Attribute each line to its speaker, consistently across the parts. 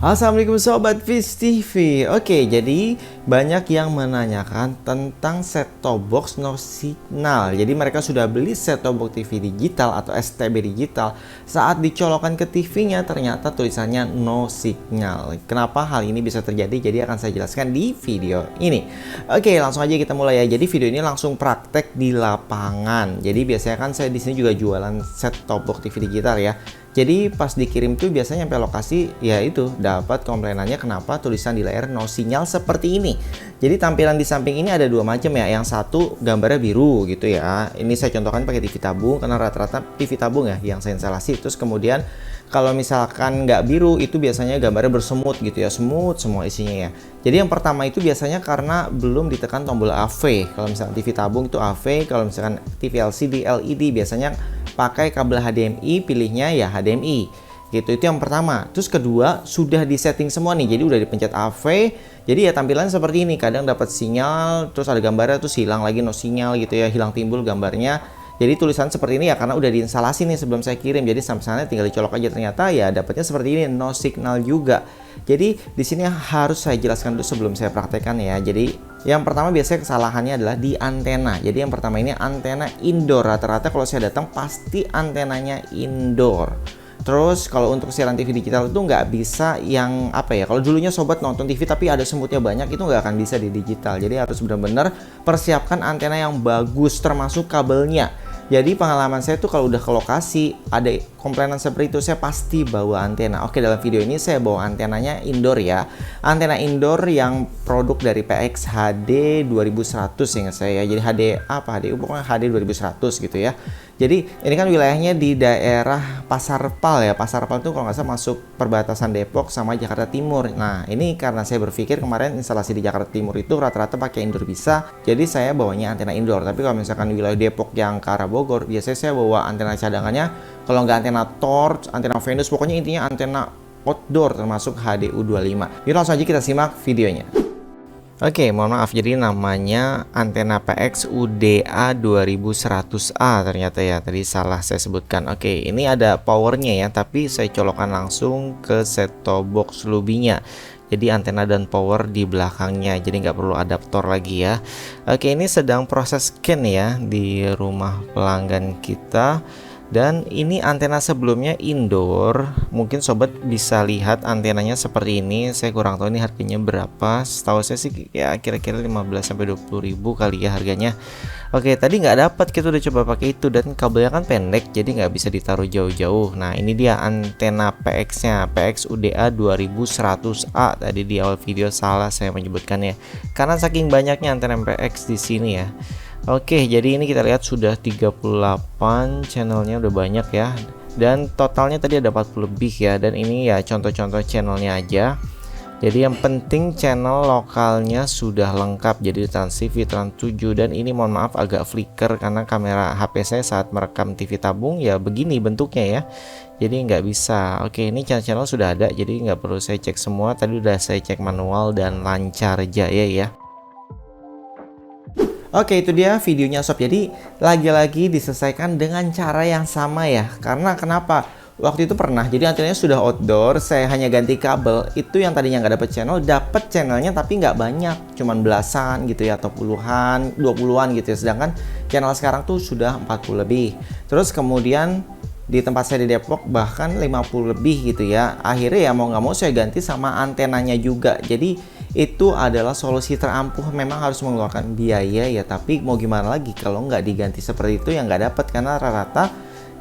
Speaker 1: Assalamualaikum Sobat Viz TV. Oke, jadi banyak yang menanyakan tentang set-top box no signal. Jadi mereka sudah beli set-top box TV digital atau STB digital. Saat dicolokkan ke TV-nya ternyata tulisannya no signal. Kenapa hal ini bisa terjadi? Jadi akan saya jelaskan di video ini. Oke, langsung aja kita mulai ya. Jadi video ini langsung praktek di lapangan. Jadi biasanya kan saya di sini juga jualan set-top box TV digital ya. Jadi pas dikirim tuh biasanya sampai lokasi ya itu dapat komplainannya kenapa tulisan di layar no sinyal seperti ini. Jadi tampilan di samping ini ada dua macam ya. Yang satu gambarnya biru gitu ya. Ini saya contohkan pakai TV tabung karena rata-rata TV tabung ya yang saya instalasi. Terus kemudian kalau misalkan nggak biru itu biasanya gambarnya bersemut gitu ya, semut semua isinya ya. Jadi yang pertama itu biasanya karena belum ditekan tombol AV. Kalau misalkan TV tabung itu AV, kalau misalkan TV LCD, LED biasanya pakai kabel HDMI, pilihnya ya HDMI gitu. Itu yang pertama. Terus kedua, sudah disetting semua nih, jadi udah dipencet AV, jadi ya tampilan seperti ini. Kadang dapat sinyal terus ada gambarnya terus hilang lagi no sinyal gitu ya, hilang timbul gambarnya. Jadi tulisan seperti ini ya karena udah diinstalasi nih sebelum saya kirim. Jadi sampai sana tinggal dicolok aja, ternyata ya dapatnya seperti ini, no signal juga. Jadi di sini harus saya jelaskan dulu sebelum saya praktekkan ya. Jadi yang pertama biasanya kesalahannya adalah di antena. Jadi yang pertama ini antena indoor. Rata-rata kalau saya datang pasti antenanya indoor. Terus kalau untuk siaran TV digital itu nggak bisa yang apa ya, kalau dulunya sobat nonton TV tapi ada semutnya banyak, itu nggak akan bisa di digital. Jadi harus benar-benar persiapkan antena yang bagus termasuk kabelnya. Jadi pengalaman saya tuh kalau udah ke lokasi ada komplainan seperti itu, saya pasti bawa antena. Oke, dalam video ini saya bawa antenanya indoor ya. Antena indoor yang produk dari PX HD 2100 ingat saya. Jadi HD pokoknya HD 2100 gitu ya. Jadi ini kan wilayahnya di daerah Pasar Pal ya. Pasar Pal itu kalau nggak salah masuk perbatasan Depok sama Jakarta Timur. Nah ini karena saya berpikir kemarin instalasi di Jakarta Timur itu rata-rata pakai indoor bisa. Jadi saya bawanya antena indoor. Tapi kalau misalkan wilayah Depok yang ke arah Bogor, biasanya saya bawa antena cadangannya. Kalau nggak antena torch, antena Venus, pokoknya intinya antena outdoor termasuk HDU25. Yuk langsung aja kita simak videonya. Oke, mohon maaf, jadi namanya antena PX UDA 2100A ternyata ya, tadi salah saya sebutkan. Oke, ini ada powernya ya, tapi saya colokkan langsung ke set-top box lubinya. Jadi antena dan power di belakangnya, jadi nggak perlu adaptor lagi ya. Oke, ini sedang proses scan ya di rumah pelanggan kita. Dan ini antena sebelumnya indoor. Mungkin sobat bisa lihat antenanya seperti ini. Saya kurang tahu ini harganya berapa. Setahu saya sih ya kira-kira 15-20 ribu kali ya harganya. Oke, tadi nggak dapat, kita udah coba pakai itu dan kabelnya kan pendek, jadi nggak bisa ditaruh jauh-jauh. Nah ini dia antena PX-nya, PX UDA 2100A. Tadi di awal video salah saya menyebutkannya karena saking banyaknya antena PX di sini ya. Oke, jadi ini kita lihat sudah 38 channelnya, udah banyak ya. Dan totalnya tadi ada 40 lebih ya. Dan ini ya contoh-contoh channelnya aja. Jadi yang penting channel lokalnya sudah lengkap. Jadi Trans TV, Trans 7. Dan ini mohon maaf agak flicker karena kamera HP saya saat merekam TV tabung ya begini bentuknya ya. Jadi nggak bisa. Oke, ini channel-channel sudah ada. Jadi nggak perlu saya cek semua. Tadi udah saya cek manual dan lancar jaya ya. Oke, itu dia videonya sob. Jadi lagi-lagi diselesaikan dengan cara yang sama ya. Karena kenapa? Waktu itu pernah, jadi antenanya sudah outdoor, saya hanya ganti kabel. Itu yang tadinya nggak dapet channelnya tapi nggak banyak, cuman belasan gitu ya, atau puluhan, 20-an gitu ya. Sedangkan channel sekarang tuh sudah 40 lebih. Terus kemudian di tempat saya di Depok bahkan 50 lebih gitu ya. Akhirnya ya mau nggak mau saya ganti sama antenanya juga. Jadi itu adalah solusi terampuh. Memang harus mengeluarkan biaya ya, tapi mau gimana lagi kalau nggak diganti seperti itu yang nggak dapat.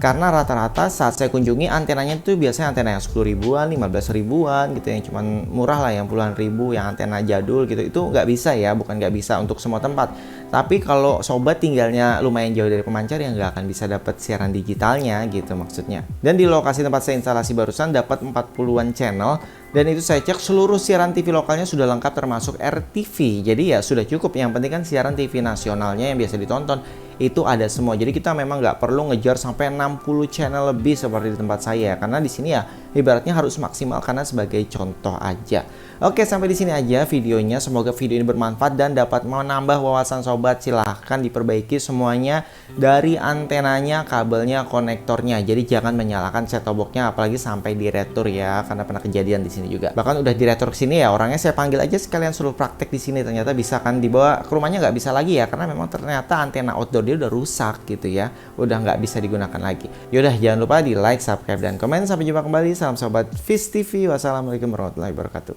Speaker 1: Karena rata-rata saat saya kunjungi antenanya itu biasanya antena yang 10 ribuan, 15 ribuan gitu, yang cuman murah lah, yang puluhan ribu, yang antena jadul gitu. Itu nggak bisa ya, bukan nggak bisa untuk semua tempat. Tapi kalau sobat tinggalnya lumayan jauh dari pemancar, yang nggak akan bisa dapat siaran digitalnya gitu maksudnya. Dan di lokasi tempat saya instalasi barusan dapat 40-an channel. Dan itu saya cek seluruh siaran TV lokalnya sudah lengkap termasuk RTV. Jadi ya sudah cukup. Yang penting kan siaran TV nasionalnya yang biasa ditonton itu ada semua. Jadi kita memang nggak perlu ngejar sampai 60 channel lebih seperti di tempat saya. Karena di sini ya ibaratnya harus maksimal karena sebagai contoh aja. Oke, sampai di sini aja videonya. Semoga video ini bermanfaat dan dapat menambah wawasan sobat. Silahkan diperbaiki semuanya dari antenanya, kabelnya, konektornya. Jadi jangan menyalakan set-top box-nya apalagi sampai diretur ya, karena pernah kejadian di sini juga. Bahkan udah diretur ke sini ya, orangnya saya panggil aja sekalian suruh praktek di sini. Ternyata bisa kan dibawa ke rumahnya, nggak bisa lagi ya, karena memang ternyata antena outdoor dia udah rusak gitu ya. Udah nggak bisa digunakan lagi. Yaudah, jangan lupa di like, subscribe, dan komen. Sampai jumpa kembali. Salam sobat Fish TV. Wassalamualaikum warahmatullahi wabarakatuh.